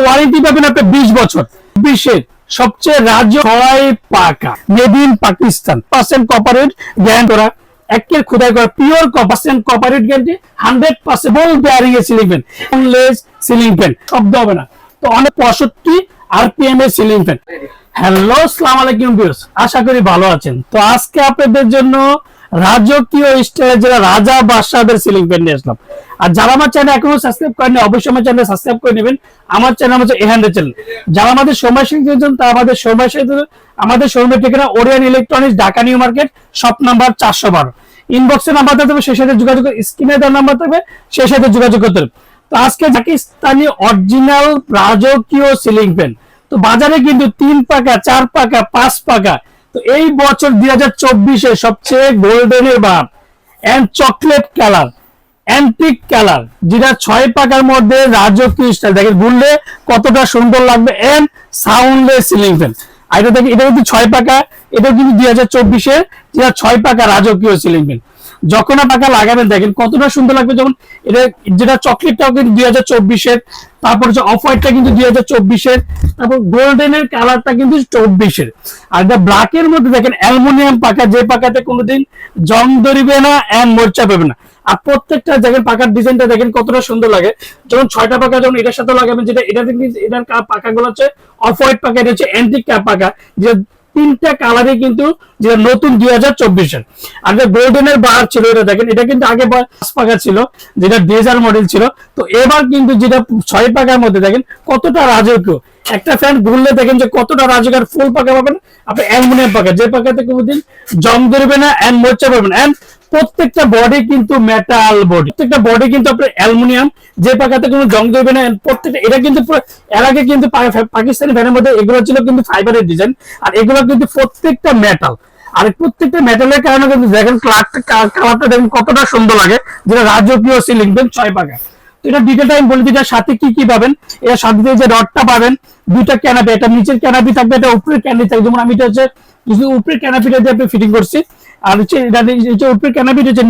Warranty পাবেন আপনি 20 বছর। বিশ্বের সবচেয়ে রাজ্য ছয় পাকা মেড ইন পাকিস্তান পার্সেন্ট কপারেট গ্যারান্টি করা, একের খোদাই করা পিওর পার্সেন্ট কপারেট গ্যারান্টি 100% বল বেয়ারিং এর ceiling fan, less ceiling fan, শব্দ হবে না। তো অনেক 65 আরপিএম এর সিলিং ফ্যান। হ্যালো, আসসালামু আলাইকুম ভিউয়ার্স, আশা করি ভালো আছেন। তো আজকে আপনাদের জন্য রাজকীয় স্টাইলের যারা রাজা বাদশাদের সিলিং ফ্যান নিয়ে আসলাম। আর যারা আমার চ্যানেল এখনো সাবস্ক্রাইব করেনি অবশ্যই আমার চ্যানেল সাবস্ক্রাইব করে নেবেন। আমার চ্যানেল হচ্ছে এহান্ডের চ্যানেল। যারা আমাদের সময় শিখছেন তারা আমাদের শোরুমের ঠিকানা Orion electronics, Dhaka new market, shop number 412। ইনবক্সে নাম্বার থাকবে, সেই সাথে যোগাযোগ, স্ক্রিনে দেওয়া নাম্বার থাকবে, সেই সাথে যোগাযোগ করতে হবে। তো আজকে পাকিস্তানি অরিজিনাল রাজকীয় সিলিং ফ্যান। তো বাজারে কিন্তু 3 পাকা, 4 পাকা, 5 পাকা। তো এই বছর 2024-এ সবচেয়ে গোল্ডেনের bar and chocolate colour, antique colour, যেটা 6 পাকার মধ্যে রাজকীয় স্টাইল, দেখেন ঘুরলে কতটা সুন্দর লাগবে, এন্ড সাউন্ডলেস সিলিং ফ্যান। আর এটা দেখেন, এটা কিন্তু 6 পাকা, এটা কিন্তু 2024-এর যেটা 6 পাকা রাজকীয় সিলিং ফ্যান। যখন পাকা লাগাবেন দেখেন কতটা সুন্দর লাগবে। যেমন এটা যেটা চকলেটটাও কিন্তু 2024-এর, তারপর হচ্ছে অফ হোয়াইটটা কিন্তু 2024-এর, তারপর গোল্ডেনের কালারটা কিন্তু 24-এর। আর এটা ব্ল্যাকের মধ্যে দেখেন অ্যালুমিনিয়াম পাকা, যে পাকাতে কোনোদিন জং ধরবে না এন্ড মোর্চা পাবে না। আর প্রত্যেকটা দেখেন পাকার ডিজাইনটা দেখেন কতটা সুন্দর লাগে। যেমন 6টা পাকা যখন এটার সাথে লাগাবেন, যেটা এটা এটার পাকাগুলো হচ্ছে অফ হোয়াইট পাকা, এটা হচ্ছে অ্যান্টিক পাকা, যে 3টা কালারে কিন্তু যেটা নতুন 2024-এর। আর যে গোল্ডেনের বার ছিল এটা দেখেন, এটা কিন্তু আগে 5 পাকা ছিল, যেটা ডেজার মডেল ছিল। তো এবার কিন্তু যেটা 6 পাকার মধ্যে দেখেন কতটা রাজকীয় একটা ফ্যান ঘুরলে দেখেন যে কতটা রাজকীয়। ফুল পাকা পাবেন আপনি অ্যালুমিনিয়াম পাকা, যে পাকাতে কোনোদিন জং ধরবে না এন্ড মোর্চা পাবেন। এন্ড প্রত্যেকটা বডি কিন্তু মেটাল বডি, প্রত্যেকটা বডি কিন্তু আপনার অ্যালুমিনিয়াম, যে পাকাতে কোনো জং ধরবে না। প্রত্যেকটা এটা কিন্তু এর আগে কিন্তু পাকিস্তানি ফ্যানের মধ্যে এগুলো ছিল কিন্তু ফাইবারের ডিজাইন, আর এগুলো কিন্তু প্রত্যেকটা মেটাল। আর প্রত্যেকটা মেটালের কারণে কিন্তু দেখেন কালারটা দেখেন কতটা সুন্দর লাগে, যেটা রাজকীয় সিলিং ফ্যান 6 পাকা। তো এটা ডিটেলটা আমি বলে দিই, সাথে কি কি পাবেন। এর সাথে যে রডটা পাবেন, 2টা ক্যানাপি, একটা নিচের ক্যানাপি থাকবে, একটা উপরের ক্যানাপি থাকবে। যেমন আমি এটা হচ্ছে উপরের ক্যানাপিটা দিয়ে আপনি ফিটিং করছি, আর হচ্ছে এটা উপরের ক্যানাপি, হচ্ছে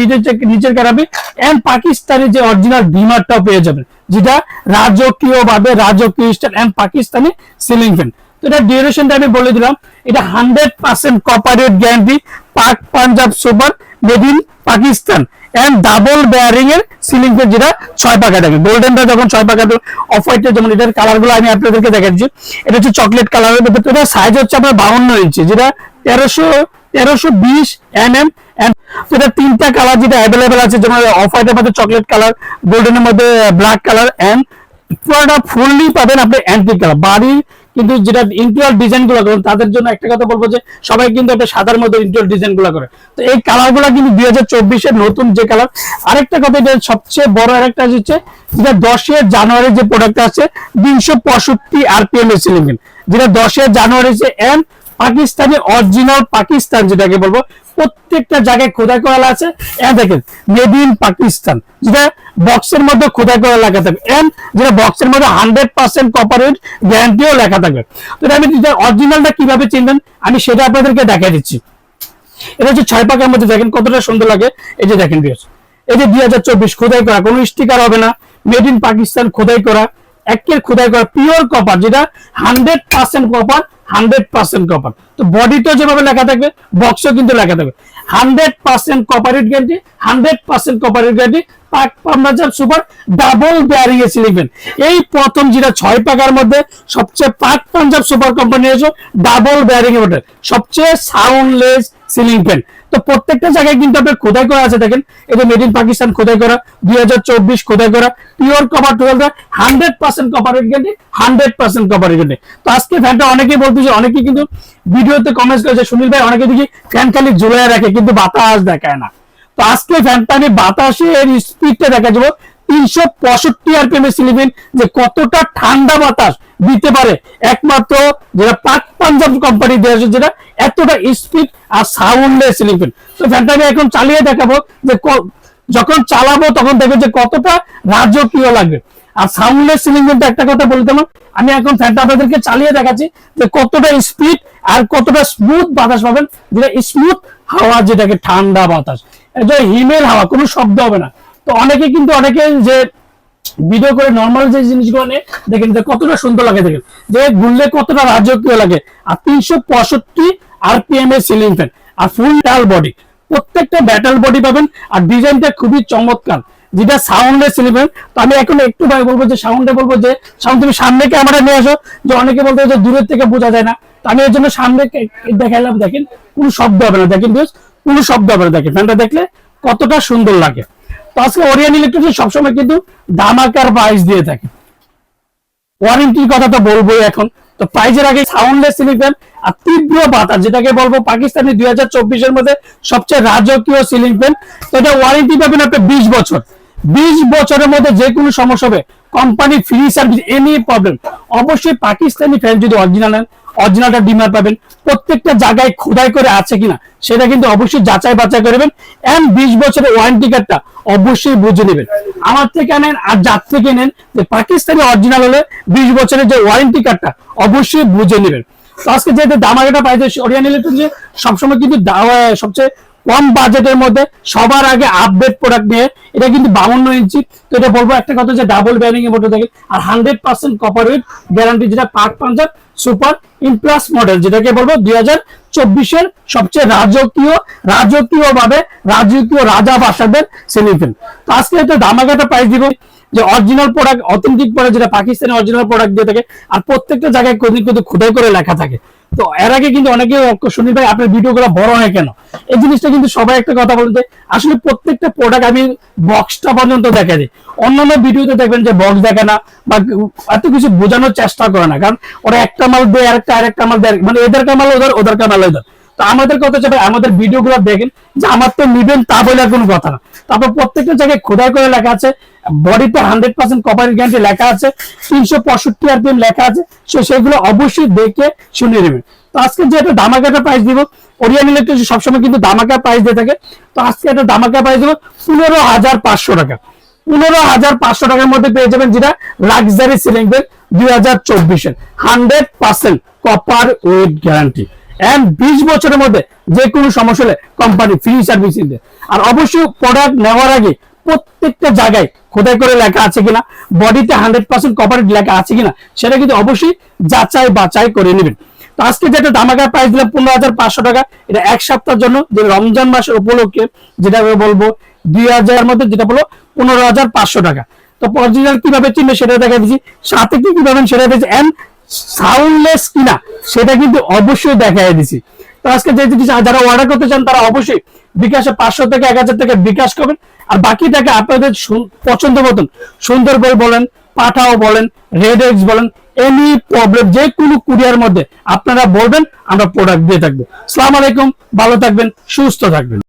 নিচের ক্যানাপি। এন্ড পাকিস্তানি যে অরিজিনাল বিমারটাও পেয়ে যাবেন, যেটা রাজকীয় ভাবে রাজকীয় style and Pakistani ceiling fan. তো এটা ডিউরেশনটা আমি বলে দিলাম, এটা 100% কপারেট guarantee, Pak Punjab super, made in Pakistan and double bearing এর সিলিং ফ্যান, যেটা 6 পাকা থাকে। গোল্ডেনটা যখন 6 পাকা, অফ হোয়াইটের যেমন এটার কালার গুলো আমি আপনাদেরকে দেখাচ্ছি। এটা হচ্ছে চকলেট কালারের মধ্যে, এটা সাইজ হচ্ছে আপনার 52 ইঞ্চি, যেটা 1320 mm। এটা 3টা কালার যেটা অ্যাভেলেবেল আছে, যেমন অফ হোয়াইটের মধ্যে চকলেট কালার, গোল্ডেনের মধ্যে ব্ল্যাক কালার, এন্ড পুরোটা ফুললি পাবেন আপনি অ্যান্টিক কালার। বাড়ির কিন্তু যেটা ইন্টেরিয়র ডিজাইন গুলো করেন তাদের জন্য একটা কথা বলবো, যে সবাই কিন্তু একটা সাদার মধ্যে ইন্টেরিয়র ডিজাইন গুলো করে। তো এই কালার গুলা কিন্তু 2024-এর নতুন যে কালার। আরেকটা কথা, এটা সবচেয়ে বড় আরেকটা হচ্ছে যেটা 10 জানুয়ারি যে প্রোডাক্ট আছে 265 আরপিএম এর সিলিং ফ্যান, যেটা 10 জানুয়ারি যে এন্ড পাকিস্তানি অরিজিনাল পাকিস্তান যেটাকে বলবো, প্রত্যেকটা জায়গায় খোদাই করা আছে। দেখেন মেড ইন পাকিস্তান, যেটা বক্সের মধ্যে খোদাই করা লেখা থাকবে, এন্ড যেটা বক্সের মধ্যে 100% কপারেট গ্যারান্টিও লেখা থাকবে। তো আমি অরিজিনালটা কিভাবে চিনবেন আমি সেটা আপনাদেরকে দেখাই দিচ্ছি। এটা হচ্ছে 6 পাকার মধ্যে দেখেন কতটা সুন্দর লাগে। এই যে দেখেন ভিউয়ার্স, এই যে 2024 খোদাই করা, কোনো স্টিকার হবে না, মেড ইন পাকিস্তান খোদাই করা, একের খোদাই করা পিওর কপার, যেটা 100% কপার, 100% কপার। তো বডিতেও যেভাবে লেখা থাকবে বক্সও কিন্তু লেখা থাকবে 100% কপারেট গ্যারান্টি, 100% কপারেট guarantee, Pak Punjab super double bearing এর সিলিং ফ্যান। এই প্রথম যেটা 6 পাকার মধ্যে সবচেয়ে পাক পাঞ্জাব সুপার কোম্পানি আছে ডাবল বেয়ারিং এর মডেল, সবচেয়ে সাউন্ডলেস সিলিং ফ্যান। তো প্রত্যেকটা জায়গায় কিন্তু আপনার খোদাই করা আছে, দেখেন এটা মেড ইন পাকিস্তান খোদাই করা, 2024 খোদাই করা, পিওর কভার, 100% কপারেট গ্যারান্টি, 100% কপারেট গ্যারান্টি। তো আজকে ফ্যানটা অনেকেই বলতেছে, অনেকেই কিন্তু ভিডিওতে কমেন্টস করেছে, সুনীল ভাই অনেকে দেখি ফ্যান খালি ঝুলিয়ে রাখে কিন্তু বাতাস দেখায় না। তো আজকে ফ্যানটা আমি বাতাসের স্পিডটা দেখা যাবো 365 আরপিএম এর সিলিং ফ্যান, যে কতটা ঠান্ডা বাতাস দিতে পারে একমাত্র যেটা পাক পাঞ্জাব কোম্পানি দিয়েছে, যেটা এতটা স্পিড আর সাউন্ডলেস সিলিং ফ্যান। তো ফ্যানটা আমি এখন চালিয়ে দেখাবো, যে যখন চালাবো তখন দেখবেন যে কতটা রাজকীয় লাগবে। আর সাউন্ডলেস সিলিং ফ্যানটা একটা কথা বলতে আমি এখন ফ্যানটা আপনাদেরকে চালিয়ে দেখাচ্ছি, যে কতটা স্পিড আর কতটা স্মুথ বাতাস পাবেন, যেটা স্মুথ হাওয়া, যেটাকে ঠান্ডা বাতাস, এটা হিমেল হাওয়া, কোনো শব্দ হবে না। তো অনেকে যে ভিডিও করে নর্মাল যে জিনিসগুলো নিয়ে দেখেন যে কতটা সুন্দর লাগে, দেখেন যে ঘুরলে কতটা রাজকীয় লাগে। আর 365 RPM এর সিলিং ফ্যান আর ফুল টাল বডি, প্রত্যেকটা ব্যাটাল বডি পাবেন। আর ডিজাইনটা খুবই চমৎকার, যেটা সাউন্ডের সিলিং ফ্যান। তো আমি এখন একটু ভাই বলবো যে সাউন্ডে বলবো যে সাউন্ড তুমি সামনে ক্যামেরা নিয়ে আসো, যে অনেকে বলতে যে দূরের থেকে বোঝা যায় না। তো আমি এর জন্য সামনে দেখাইলাম, দেখেন কোনো শব্দ হবে না, দেখেন কোনো শব্দ হবে না, দেখেন ফ্যানটা দেখলে কতটা সুন্দর লাগে। তো আজকে ওরিয়ন ইলেকট্রনিক্স সবসময় কিন্তু ধামাকার প্রাইস দিয়ে থাকে। ওয়ারেন্টির কথা তো বলবোই এখন। তো প্রাইজের আগে সাউন্ডলেস সিলিং ফ্যান আর তীব্র বাতাস, যেটাকে বলবো পাকিস্তানি 2024 মধ্যে সবচেয়ে রাজকীয় সিলিং ফ্যান। তো এটা ওয়ারেন্টি পাবেন আপনি 20 বছর। 20 বছরের মধ্যে যে কোনো সমস্যা হবে company free service, any problem. অবশ্যই পাকিস্তানি ফ্যান যদি অরিজিনাল নেন, অরিজিনালটা ডিমার পাবেন। প্রত্যেকটা জায়গায় খোদাই করে আছে কিনা সেটা কিন্তু অবশ্যই যাচাই বাছাই করবেন। এন্ড 20 বছরের ওয়ারেন্টি কার্ডটা অবশ্যই বুঝে নেবেন। আমার থেকে নেন আর যার থেকে নেন, যে পাকিস্তানি অরিজিনাল হলে 20 বছরের যে ওয়ারেন্টি কার্ডটা অবশ্যই বুঝে নেবেন। তো আজকে যেহেতু দামাকাটা পাইছে ওরিয়ন ইলেকট্রনিক্স সবসময় কিন্তু সবচেয়ে কম বাজেটের মধ্যে সবার আগে আপডেট প্রোডাক্ট নিয়ে, এটা কিন্তু 52 ইঞ্চি। তো এটা বলবো একটা কথা যে ডাবল ব্যারিং এর মধ্যে থাকে আর 100% কপার উইথ গ্যারান্টি, যেটা পাক পাঞ্জাব সুপার ইমপ্লাস মডেল, যেটাকে বলবো 2024 সবচেয়ে রাজকীয় রাজা বাসাদের সিলিং ফ্যান। তো আজকে একটা ধামাকাটা প্রাইস দিব, যে অরিজিনাল প্রোডাক্ট, অথেন্টিক প্রোডাক্ট, যেটা পাকিস্তানি অরিজিনাল প্রোডাক্ট দিয়ে থাকে। আর প্রত্যেকটা জায়গায় কিন্তু খোদাই করে লেখা থাকে। তো এর আগে কিন্তু অনেকে শুনি ভাই আপনার ভিডিওগুলো বড় হয় কেন, এই জিনিসটা কিন্তু সবাই একটা কথা বলেন যে আসলে প্রত্যেকটা প্রোডাক্ট আমি বক্সটা পর্যন্ত দেখা দিই। অন্যান্য ভিডিওতে দেখবেন যে বক্স দেখে না বা এত কিছু বোঝানোর চেষ্টা করে না, কারণ ওরা একটা মাল দেয় আরেকটা মাল দেয়, মানে এদের কামাল ওদের কামাল ওদের। তো আমাদের কথা হচ্ছে ভাই আমাদের ভিডিওগুলো দেখেন, যে আমার তো নিবেন তা বলে কোনো কথা না। তারপর প্রত্যেকটা জায়গায় খোদাই করে লেখা আছে, বডিতে 100% কপার গ্যারান্টি লেখা আছে, 365 RPM লেখা আছে। সেগুলো অবশ্যই দেখে শুনে নেবেন। তো আজকে যে একটা ধামাকাটা প্রাইস দিব, ওরিয়ন ইলেকট্রনিক্স সবসময় কিন্তু ধামাকা প্রাইস দিয়ে থাকে। তো আজকে একটা ধামাকা প্রাইস দিব 15,500 টাকা। 15,500 টাকার মধ্যে পেয়ে যাবেন যেটা luxury ceiling fan 2024 100% copper with guarantee and 20 বছরের মধ্যে যে কোনো সমস্যা হলে কোম্পানি ফ্রি সার্ভিস দিবে। আর অবশ্যই প্রোডাক্ট নেওয়ার আগে প্রত্যেকটা জায়গায় খোদাই করে লেখা আছে কিনা, বডিতে 100% কপার লেখা আছে কিনা সেটা কিন্তু অবশ্যই যাচাই বাছাই করে নেবেন। তো আজকে যেটা ধামাকা প্রাইস দিলাম 15,500 টাকা, এটা এক সপ্তাহের জন্য, যে রমজান মাসের উপলক্ষে, যেটা বলবো 2000 মধ্যে, যেটা বলো 15,500 টাকা। তো অরিজিনাল কিভাবে চিনবে সেটা দেখা দিচ্ছি, সাথে কি পাবেন সেটা দিচ্ছি, এন্ড সাউন্ডলেস কিনা সেটা কিন্তু অবশ্যই দেখাই দিছি। তো আজকে যে জিনিস যারা অর্ডার করতে চান তারা অবশ্যই বিকাশে 500 থেকে 1000 টাকা বিকাশ করবেন। আর বাকি টাকা আপনাদের পছন্দ মতন সুন্দর করে বলেন, পাঠাও বলেন, রেডেক্স বলেন, এনি প্রবলেম যে কোনো কুরিয়ার মধ্যে আপনারা বলবেন, আমরা প্রোডাক্ট দিয়ে থাকবো। আসসালামু আলাইকুম, ভালো থাকবেন, সুস্থ থাকবেন।